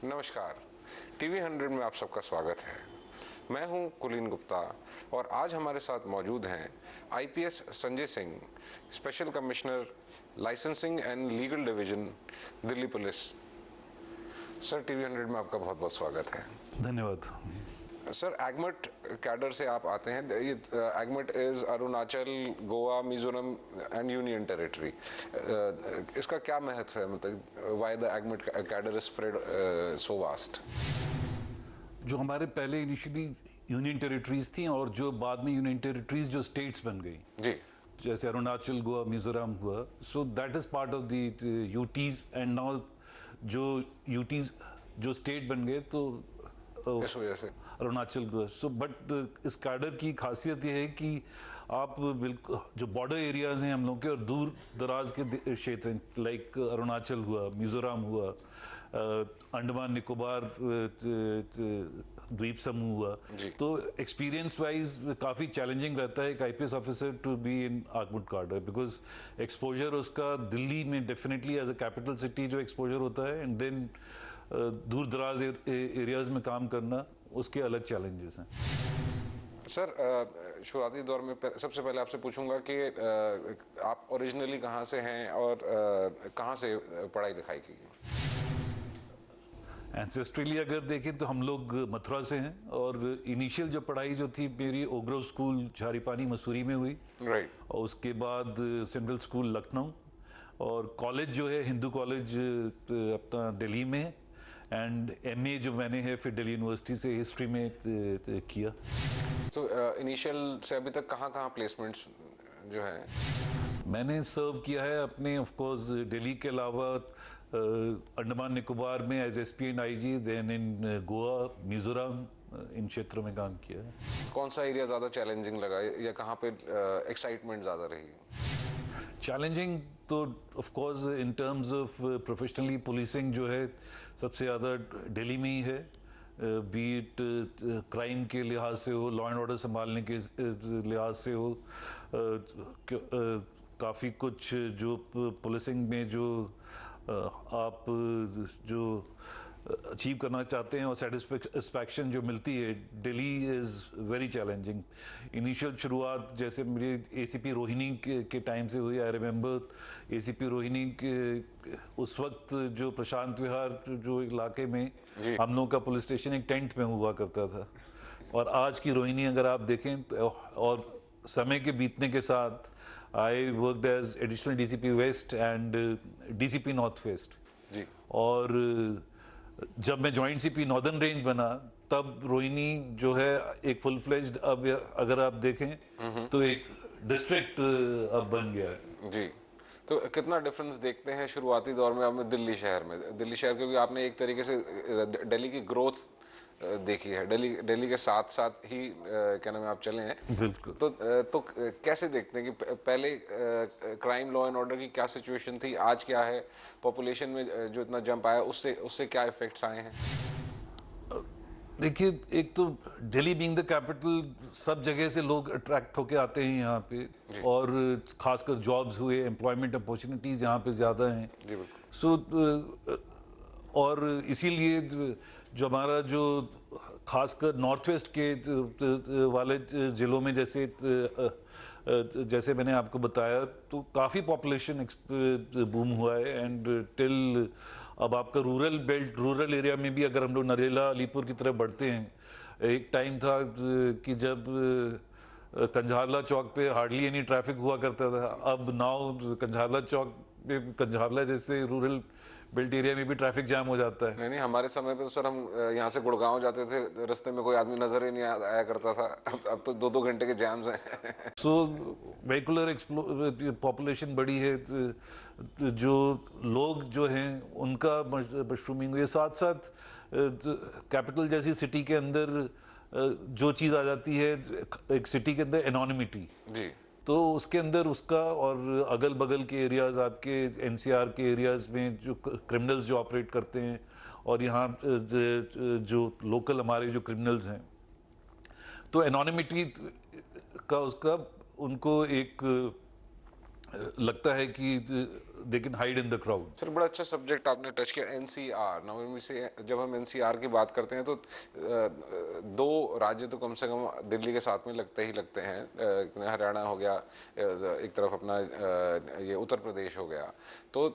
नमस्कार, टीवी 100 में आप सबका स्वागत है। मैं हूं कुलीन गुप्ता और आज हमारे साथ मौजूद हैं IPS Sanjay Singh, special commissioner licensing and legal division, Delhi police. Sir, TV 100 में आपका बहुत बहुत स्वागत है। धन्यवाद। सर, एगमट कैडर से आप आते हैं। ये AGMUT is Arunachal, Goa, Mizoram and union territory. इसका क्या महत्व है, मतलब why the AGMUT cadre is spread so vast? जो हमारे पहले इनिशियली यूनियन टेरिटरीज थी और जो बाद में यूनियन टेरिटरीज जो स्टेट्स बन गई, जी, जैसे अरुणाचल, गोवा, मिजोरम हुआ, so that is part of the UTs and now जो यूटीज जो स्टेट बन गए तो इस वजह से अरुणाचल गोवा। सो बट इस कैडर की खासियत यह है कि आप बिल्कुल जो बॉर्डर एरियाज हैं हम लोग के और दूर दराज के क्षेत्र लाइक अरुणाचल हुआ, मिजोरम हुआ, अंडमान निकोबार द्वीप समूह हुआ, तो एक्सपीरियंस वाइज काफ़ी चैलेंजिंग रहता है एक IPS officer to be in AGMUT cadre, because exposure उसका दिल्ली में definitely as a capital city जो एक्सपोजर होता है एंड देन दूर दराज एरियाज में काम करना, उसके अलग चैलेंजेस हैं। सर, शुरुआती दौर में सबसे पहले आपसे पूछूंगा कि आप ओरिजिनली कहाँ से हैं और कहाँ से पढ़ाई लिखाई की? एंसेस्ट्रली अगर देखें तो हम लोग मथुरा से हैं और इनिशियल जो पढ़ाई जो थी मेरी ओग्रो स्कूल झारीपानी मसूरी में हुई, राइट। और उसके बाद सेंट्रल स्कूल लखनऊ, और कॉलेज जो है हिंदू कॉलेज अपना दिल्ली में है, एंड एमए जो मैंने है फिर दिल्ली यूनिवर्सिटी से हिस्ट्री में किया। तो इनिशियल से अभी तक कहाँ कहाँ प्लेसमेंट्स जो है? मैंने सर्व किया है अपने ऑफ कोर्स दिल्ली के अलावा अंडमान निकोबार में as SP and IG, then in Goa, Mizoram, इन क्षेत्रों में काम किया है। कौन सा एरिया ज़्यादा चैलेंजिंग लगा या कहाँ पे एक्साइटमेंट ज़्यादा रही? चैलेंजिंग तो of course in terms of professionally policing जो है सबसे ज़्यादा दिल्ली में ही है, बीट क्राइम के लिहाज से हो, लॉ एंड ऑर्डर संभालने के लिहाज से हो, काफ़ी कुछ जो पुलिसिंग में जो आप जो अचीव करना चाहते हैं और सेटिस्फैक्शन जो मिलती है, Delhi is very challenging. Initial शुरुआत जैसे मेरी एसीपी रोहिणी के टाइम से हुई। आई रिमेंबर एसीपी रोहिणी के उस वक्त जो प्रशांत विहार जो इलाके में हम लोग का पुलिस स्टेशन एक टेंट में हुआ करता था, और आज की रोहिणी अगर आप देखें तो, और समय के बीतने के साथ I worked as additional DCP west and DCP north west ji. और जब मैं जॉइंट सीपी नॉर्दर्न रेंज बना तब रोहिणी जो है एक फुल फ्लेज्ड, अब अगर आप देखें तो एक डिस्ट्रिक्ट अब बन गया है। जी। तो कितना डिफरेंस देखते हैं शुरुआती दौर में आपने दिल्ली शहर में? दिल्ली शहर, क्योंकि आपने एक तरीके से दिल्ली की ग्रोथ देखी है, दिल्ली के साथ साथ ही क्या नाम है आप चले हैं। बिल्कुल। तो कैसे देखते हैं कि पहले क्राइम लॉ एंड ऑर्डर की क्या सिचुएशन थी, आज क्या है, पॉपुलेशन में जो इतना जंप आया उससे क्या इफेक्ट्स आए हैं? देखिए, एक तो दिल्ली बीइंग द कैपिटल, सब जगह से लोग अट्रैक्ट होके आते हैं यहाँ पे, और खासकर जॉब्स हुए, एम्प्लॉयमेंट अपॉर्चुनिटीज यहाँ पे ज़्यादा हैं। जी बिल्कुल। सो और इसीलिए जो हमारा जो खासकर नॉर्थ वेस्ट के वाले ज़िलों में जैसे मैंने आपको बताया तो काफ़ी पॉपुलेशन बूम हुआ है, एंड टिल अब आपका रूरल बेल्ट, रूरल एरिया में भी अगर हम लोग नरेला, अलीपुर की तरफ बढ़ते हैं, एक टाइम था कि जब कंझारला चौक पे हार्डली एनी ट्रैफिक हुआ करता था। अब नाउ कंझारला चौक पे, कंझारला जैसे रूरल बेल्ट एरिया में भी ट्रैफिक जाम हो जाता है। नहीं, हमारे समय पे तो सर हम यहाँ से गुड़गांव जाते थे, रास्ते में कोई आदमी नजर ही नहीं आया करता था। अब तो 2-2 घंटे के जैम्स हैं। सो वेहिकुलर पॉपुलेशन बड़ी है, जो लोग जो हैं उनका मशरूमिंग हुई है। साथ साथ कैपिटल जैसी सिटी के अंदर जो चीज़ आ जाती है एक सिटी के अंदर, एनोनिमिटी जी, तो उसके अंदर उसका, और अगल बगल के एरियाज आपके एनसीआर के एरियाज में जो क्रिमिनल्स जो ऑपरेट करते हैं, और यहाँ जो लोकल हमारे जो क्रिमिनल्स हैं, तो एनोनिमिटी का उसका उनको एक लगता है कि they can hide in the crowd. Sir बड़ा अच्छा सब्जेक्ट आपने टच किया, एनसीआर। नाउ से जब हम एनसीआर की बात करते हैं तो दो राज्य तो कम से कम दिल्ली के साथ में लगते ही लगते हैं। हरियाणा हो गया एक तरफ, अपना ये उत्तर प्रदेश हो गया। तो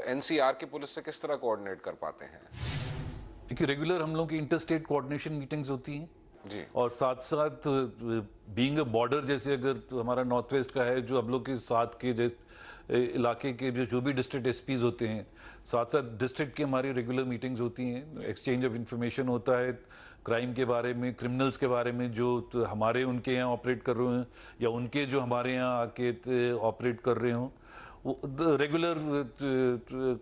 एनसीआर की पुलिस से किस तरह कोऑर्डिनेट कर पाते हैं? देखिए, रेगुलर हम लोग की इंटर स्टेट कोऑर्डिनेशन मीटिंग्स होती हैं जी। और साथ साथ बीइंग अ बॉर्डर, जैसे अगर हमारा नॉर्थ वेस्ट का है, जो हम लोग के साथ के इलाके के जो भी डिस्ट्रिक्ट एसपीज होते हैं, साथ साथ डिस्ट्रिक्ट की हमारी रेगुलर मीटिंग्स होती हैं, एक्सचेंज ऑफ इंफॉर्मेशन होता है क्राइम के बारे में, क्रिमिनल्स के बारे में जो हमारे उनके यहाँ ऑपरेट कर रहे हैं या उनके जो हमारे यहाँ आके ऑपरेट कर रहे हों। रेगुलर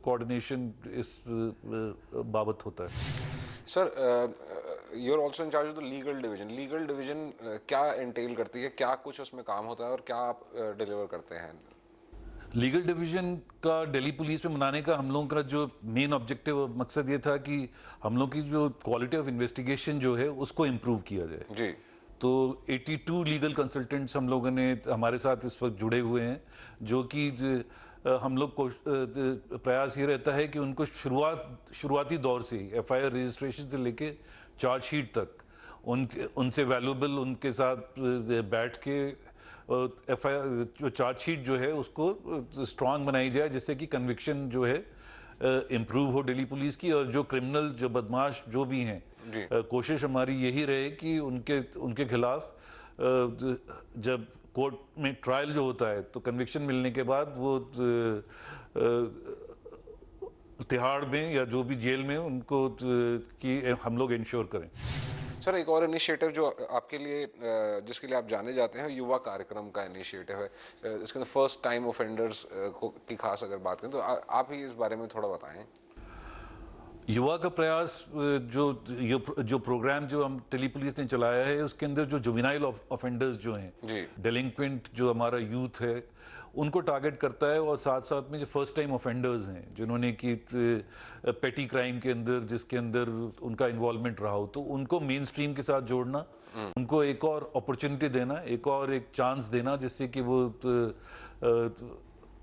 कोऑर्डिनेशन इस बाबत होता है। Sir you are also in charge of the legal division. Legal division क्या एंटेल करती है, क्या कुछ उसमें काम होता है और क्या आप डिलीवर करते हैं? लीगल डिवीजन का दिल्ली पुलिस में बनाने का हम लोगों का जो मेन ऑब्जेक्टिव और मकसद ये था कि हम लोग की जो क्वालिटी ऑफ इन्वेस्टिगेशन जो है उसको इम्प्रूव किया जाए। जी। तो 82 लीगल कंसल्टेंट्स हम लोगों ने हमारे साथ इस वक्त जुड़े हुए हैं, जो कि हम लोग को प्रयास ये रहता है कि उनको शुरुआती दौर से एफआईआर रजिस्ट्रेशन से लेके चार्जशीट तक उनसे वैल्यूएबल उनके साथ बैठ के एफआईआर जो चार्जशीट जो है उसको स्ट्रांग बनाई जाए, जिससे कि कन्विक्शन जो है इम्प्रूव हो दिल्ली पुलिस की, और जो क्रिमिनल जो बदमाश जो भी हैं, कोशिश हमारी यही रहे कि उनके खिलाफ जब कोर्ट में ट्रायल जो होता है तो कन्विक्शन मिलने के बाद वो तिहाड़ में या जो भी जेल में उनको कि हम लोग इंश्योर करें। सर एक और इनिशिएटिव जो आपके लिए जिसके लिए आप जाने जाते हैं, युवा कार्यक्रम का इनिशिएटिव है। इसके अंदर फर्स्ट टाइम ऑफेंडर्स की खास अगर बात करें तो आप ही इस बारे में थोड़ा बताएं। युवा का प्रयास जो प्रोग्राम जो हम दिल्ली पुलिस ने चलाया है, उसके अंदर जो जुवेनाइल ऑफेंडर्स जो हैं, डेलिंक्वेंट जो हमारा यूथ है, उनको टारगेट करता है, और साथ साथ में जो फर्स्ट टाइम ऑफेंडर्स हैं जिन्होंने कि पेटी क्राइम के अंदर जिसके अंदर उनका इन्वॉल्वमेंट रहा हो, तो उनको मेन स्ट्रीम के साथ जोड़ना, उनको एक और अपॉर्चुनिटी देना, एक चांस देना, जिससे कि वो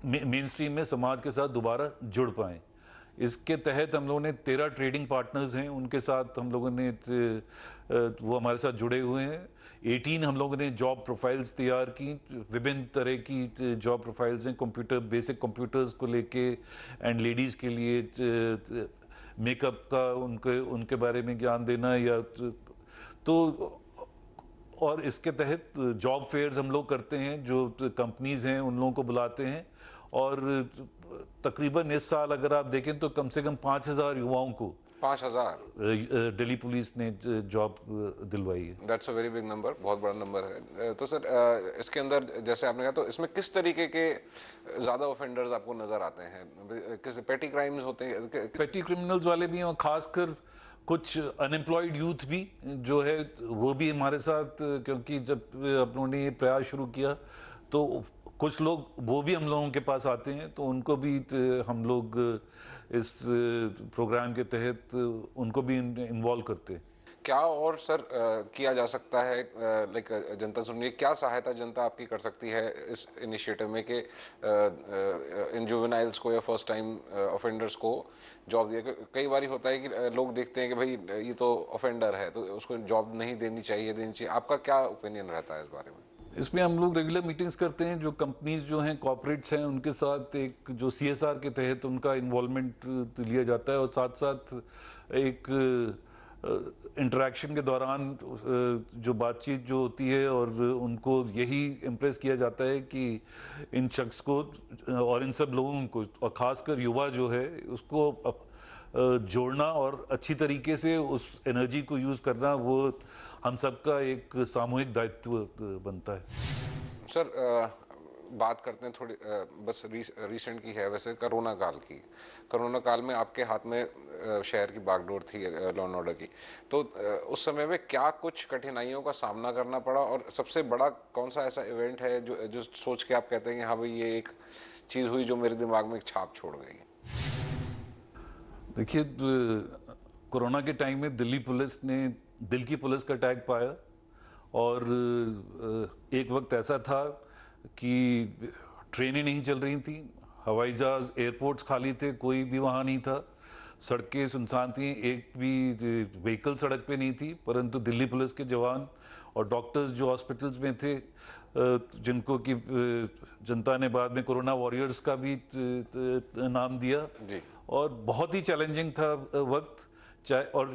मेन स्ट्रीम में समाज के साथ दोबारा जुड़ पाएं। इसके तहत हम लोगों ने 13 ट्रेडिंग पार्टनर्स हैं, उनके साथ हम लोगों ने वो हमारे साथ जुड़े हुए हैं। 18 हम लोगों ने जॉब प्रोफाइल्स तैयार की, विभिन्न तरह की जॉब प्रोफाइल्स हैं, कंप्यूटर बेसिक कंप्यूटर्स को लेके एंड लेडीज़ के लिए मेकअप का उनके बारे में ज्ञान देना, या तो और इसके तहत जॉब फेयर्स हम लोग करते हैं, जो कंपनीज हैं उन लोगों को बुलाते हैं, और तकरीबन इस साल अगर आप देखें तो कम से कम 5000 युवाओं को 5000 दिल्ली पुलिस ने जॉब दिलवाई है। That's a very big number, बहुत बड़ा नंबर है। तो सर इसके अंदर जैसे आपने कहा, तो इसमें किस तरीके के ज़्यादा ऑफेंडर्स आपको नज़र आते हैं? किस पेटी क्राइम्स होते हैं? पेटी क्रिमिनल्स वाले भी हैं, और खासकर कुछ अनएम्प्लॉयड यूथ भी जो है वो भी हमारे साथ, क्योंकि जब अपनों ने ये प्रयास शुरू किया तो कुछ लोग वो भी हम लोगों के पास आते हैं, तो उनको भी हम लोग इस प्रोग्राम के तहत उनको भी इन्वॉल्व करते हैं। क्या और सर किया जा सकता है, लाइक जनता सुनिए, क्या सहायता जनता आपकी कर सकती है इस इनिशिएटिव में कि इन जुवेनाइल्स को या फर्स्ट टाइम ऑफेंडर्स को जॉब दिया? कई बार होता है कि लोग देखते हैं कि भाई ये तो ऑफेंडर है तो उसको जॉब नहीं देनी चाहिए। आपका क्या ओपिनियन रहता है इस बारे में? इसमें हम लोग रेगुलर मीटिंग्स करते हैं, जो कंपनीज जो हैं, कॉर्पोरेट्स हैं, उनके साथ एक जो CSR के तहत उनका इन्वॉल्वमेंट लिया जाता है, और साथ साथ एक इंटरेक्शन के दौरान जो बातचीत जो होती है, और उनको यही इम्प्रेस किया जाता है कि इन शख्स को और इन सब लोगों को, और ख़ासकर युवा जो है, उसको जोड़ना और अच्छी तरीके से उस एनर्जी को यूज़ करना, वो हम सबका एक सामूहिक दायित्व बनता है। सर बात करते हैं थोड़ी बस रिसेंट की है, वैसे कोरोना काल की। कोरोना काल में आपके हाथ में शहर की बागडोर थी लॉ एंड ऑर्डर की, तो उस समय में क्या कुछ कठिनाइयों का सामना करना पड़ा, और सबसे बड़ा कौन सा ऐसा इवेंट है जो सोच के आप कहते हैं कि हाँ भाई ये एक चीज़ हुई जो मेरे दिमाग में एक छाप छोड़ गई? देखिए, कोरोना के टाइम में दिल्ली पुलिस ने दिल की पुलिस का टैग पाया, और एक वक्त ऐसा था कि ट्रेनें नहीं चल रही थी, हवाई जहाज, एयरपोर्ट्स खाली थे, कोई भी वहाँ नहीं था, सड़कें सुनसान थी, एक भी व्हीकल सड़क पे नहीं थी। परंतु दिल्ली पुलिस के जवान और डॉक्टर्स जो हॉस्पिटल्स में थे, जिनको कि जनता ने बाद में कोरोना वॉरियर्स का भी नाम दिया, जी। और बहुत ही चैलेंजिंग था वक्त। चाहे और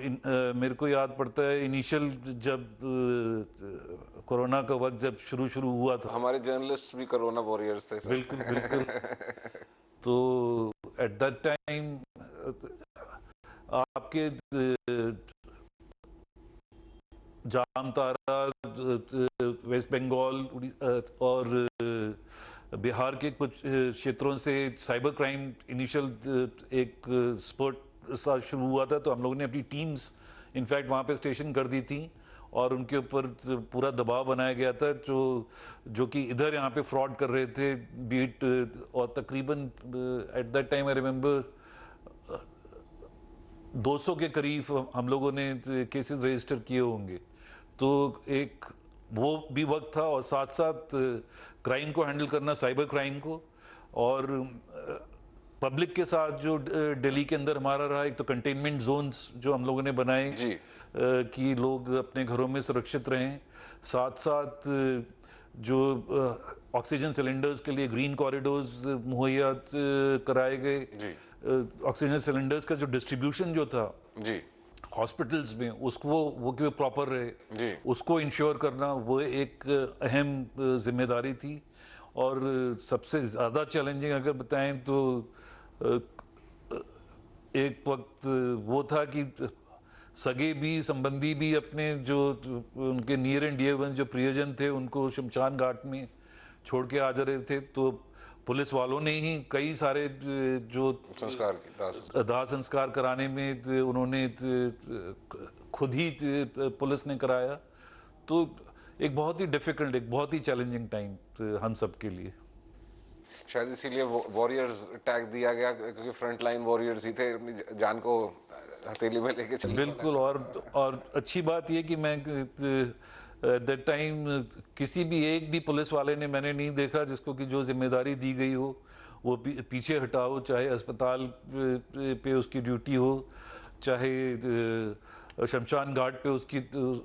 मेरे को याद पड़ता है इनिशियल जब कोरोना का वक्त जब शुरू हुआ था। हमारे जर्नलिस्ट भी कोरोना वॉरियर्स थे सर। बिल्कुल बिल्कुल। तो एट दैट टाइम आपके जामतारा, वेस्ट बंगाल और बिहार के कुछ क्षेत्रों से साइबर क्राइम इनिशियल एक स्पर्ट सा शुरू हुआ था। तो हम लोगों ने अपनी टीम्स इनफैक्ट वहाँ पे स्टेशन कर दी थी और उनके ऊपर पूरा दबाव बनाया गया था, जो कि इधर यहाँ पे फ्रॉड कर रहे थे बीट। और तकरीबन at that time I remember 200 के करीब हम लोगों ने केसेस रजिस्टर किए होंगे। तो एक वो भी वक्त था, और साथ साथ क्राइम को हैंडल करना, साइबर क्राइम को, और पब्लिक के साथ जो दिल्ली के अंदर हमारा रहा, एक तो कंटेनमेंट जोन्स जो हम लोगों ने बनाए जी। कि लोग अपने घरों में सुरक्षित रहें। साथ साथ जो ऑक्सीजन सिलेंडर्स के लिए ग्रीन कॉरिडोर्स मुहैया कराए गए। जी। ऑक्सीजन सिलेंडर्स का जो डिस्ट्रीब्यूशन जो था जी। हॉस्पिटल्स में, उसको वो कि प्रॉपर रहे, जी। उसको इंश्योर करना वो एक अहम जिम्मेदारी थी। और सबसे ज़्यादा चैलेंजिंग अगर बताएं तो एक वक्त वो था कि सगे भी, संबंधी भी, अपने जो उनके नियर एंड डियर वन जो प्रियजन थे, उनको शमशान घाट में छोड़ के आ जा रहे थे। तो पुलिस वालों ने ही कई सारे जो दाह संस्कार कराने में उन्होंने खुद ही पुलिस ने कराया। तो एक बहुत ही डिफिकल्ट, एक बहुत ही चैलेंजिंग टाइम हम सब के लिए। शायद इसीलिए वॉरियर्स टैग दिया गया, क्योंकि फ्रंट लाइन वॉरियर्स ही थे, अपनी जान को हथेली में लेके चलने वाले। बिल्कुल। और अच्छी बात यह कि मैं एट दैट टाइम किसी भी एक भी पुलिस वाले ने मैंने नहीं देखा जिसको कि जो जिम्मेदारी दी गई हो वो पीछे हटाओ, चाहे अस्पताल पे उसकी ड्यूटी हो, चाहे शमशान घाट पे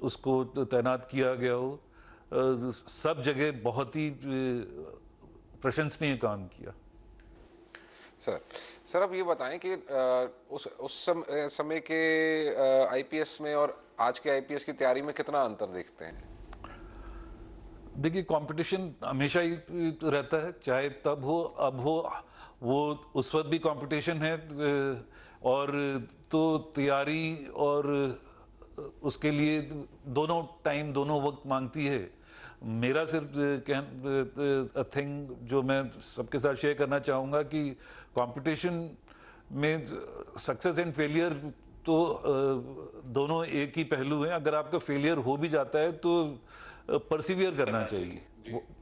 उसको तैनात किया गया हो। सब जगह बहुत ही प्रशंसनीय काम किया। सर अब ये बताएं कि उस समय के आईपीएस में और आज के आईपीएस की तैयारी में कितना अंतर देखते हैं? देखिए, कंपटीशन हमेशा ही रहता है, चाहे तब हो अब हो, वो उस वक्त भी कंपटीशन है। और तो तैयारी और उसके लिए दोनों टाइम, दोनों वक्त मांगती है। मेरा सिर्फ थिंग जो मैं सबके साथ शेयर करना चाहूँगा कि कंपटीशन में सक्सेस एंड फेलियर तो दोनों एक ही पहलू हैं। अगर आपका फेलियर हो भी जाता है तो परसिवियर करना चाहिए,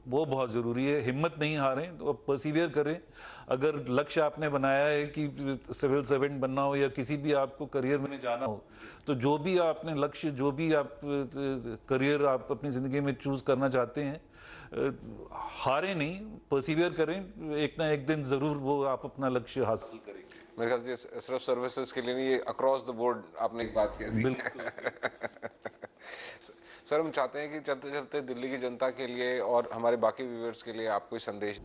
वो बहुत ज़रूरी है। हिम्मत नहीं हारें, तो परसिवियर करें। अगर लक्ष्य आपने बनाया है कि सिविल सर्वेंट बनना हो या किसी भी आपको करियर में जाना हो, तो जो भी आपने लक्ष्य, जो भी आप करियर आप अपनी ज़िंदगी में चूज़ करना चाहते हैं, हारें नहीं, परसिवियर करें। एक ना एक दिन ज़रूर वो आप अपना लक्ष्य हासिल करेंगे। मेरे ख्याल से सिर्फ सर्विसेज के लिए नहीं, ये अक्रॉस द बोर्ड आपने एक बात कह दी। सर हम चाहते हैं कि चलते चलते दिल्ली की जनता के लिए और हमारे बाकी व्यूअर्स के लिए आप कोई संदेश।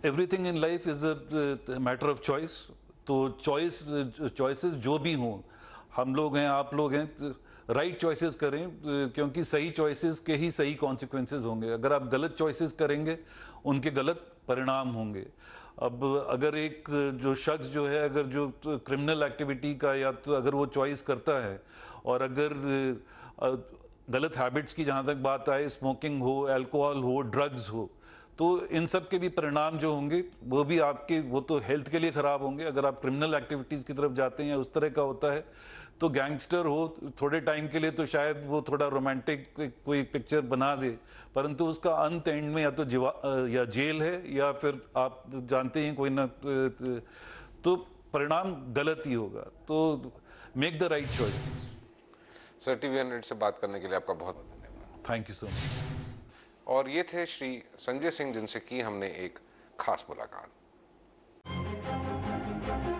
Everything in life is a matter of choice. तो चॉइसेस जो भी हों, हम लोग हैं, आप लोग हैं, राइट चॉइसेस करें, क्योंकि सही चॉइसेस के ही सही कॉन्सिक्वेंसेस होंगे। अगर आप गलत चॉइसेस करेंगे, उनके गलत परिणाम होंगे। अब अगर एक जो शख्स जो है, अगर जो क्रिमिनल एक्टिविटी का या तो अगर वो चॉइस करता है, और अगर गलत हैबिट्स की जहाँ तक बात आए, स्मोकिंग हो, अल्कोहल हो, ड्रग्स हो, तो इन सब के भी परिणाम जो होंगे वो भी आपके, वो तो हेल्थ के लिए ख़राब होंगे। अगर आप क्रिमिनल एक्टिविटीज़ की तरफ जाते हैं, उस तरह का होता है, तो गैंगस्टर हो थोड़े टाइम के लिए तो शायद वो थोड़ा रोमांटिक कोई पिक्चर बना दे, परंतु उसका अंत एंड में या तो या जेल है या फिर आप जानते हैं कोई ना, तो परिणाम गलत ही होगा। तो make the right choice. Sir TV 100 से बात करने के लिए आपका बहुत धन्यवाद। Thank you so much. और ये थे श्री संजय सिंह, जिनसे की हमने एक खास मुलाकात। है।